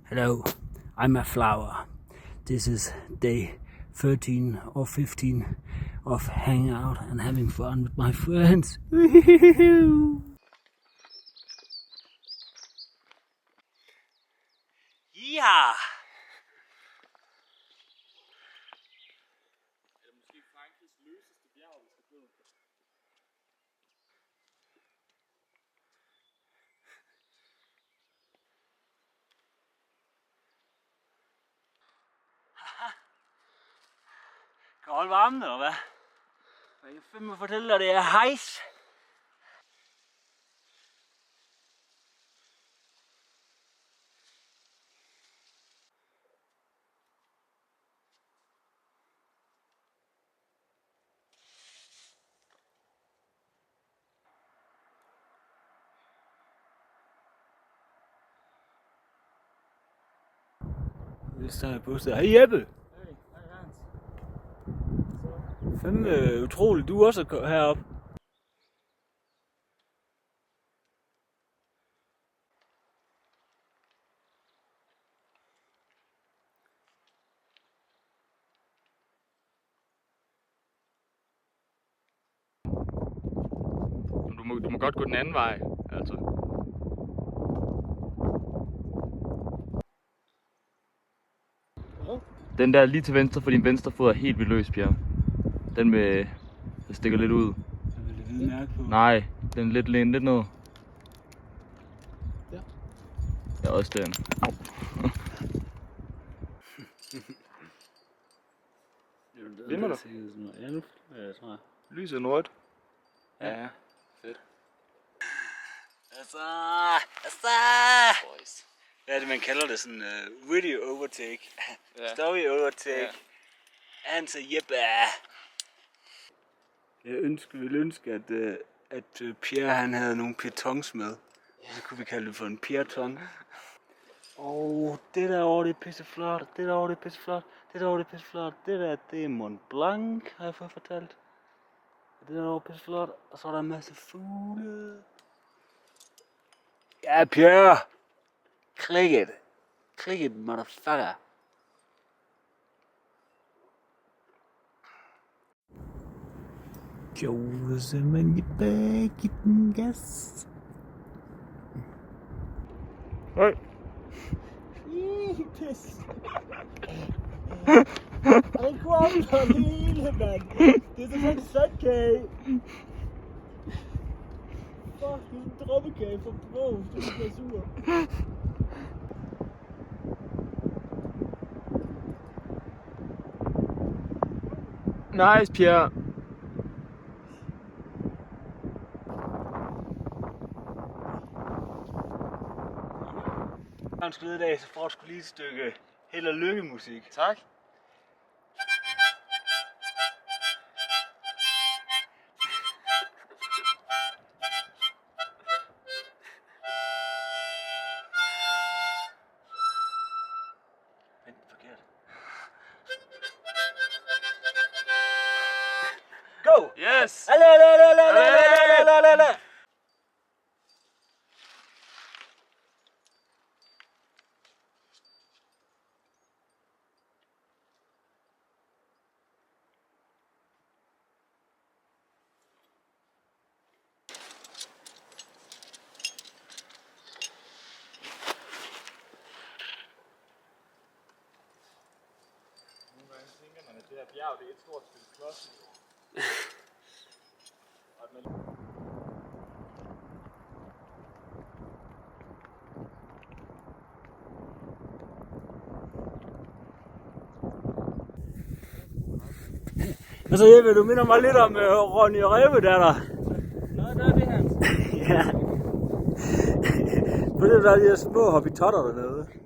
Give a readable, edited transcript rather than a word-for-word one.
Hello, I'm a flower. This is day 13 or 15 of hanging out and having fun with my friends. Yeah! Kan holde varmen, eller hvad? Jeg kan fandme fortælle dig, det er hejs. Det står jeg på stedet. Hej Jeppe! Fandme utroligt, du også er heroppe. Du må godt gå den anden vej, altså. Den der lige til venstre for din venstre fod er helt vildt løs, Pierre. Den med, der stikker lidt ud. Jeg vil det hvide mærke på. Nej, den er lidt lænet lidt ned. Ja. Ja, også den. Au. Vimmer du? Ja, nu tror jeg. Lys er nord. Ja. Fedt. Altså. Boys. Hvad er det, man kalder det? Sådan video overtake. Ja. Story overtake. Ja. Altså, Jeppe. Jeg ville ønske, at Pierre han havde nogle pitons med. Så kunne vi kalde det for en pierton. Det derovre, det er pisseflot. Det derovre, det er pisseflot. Det derovre, det er pisseflot. Det der, det er Mont Blanc, har jeg fået fortalt. Det derovre er pisseflot. Og så er der en masse fugle. Ja, Pierre! Click it, motherfucker. Josefin, Jeppe, giv den gas. Hej. Pis. Han kommer hele, mand. Det er selvfølgelig sandkage. Fuck, det er en drømmekage fra Bro. Det er glasur. Nice, Pierre. En skide dag, så får du sgu lige et stykke held og lykke musik. Tak. Vent, forkert. Go! Yes. Alle. Det her bjerg, det er et stort stykke klods. Altså Jeppe, du minder mig lidt om Ronny og Reve der. Nå, der er det her. Ja. På det der er de her små hobbitotter dernede.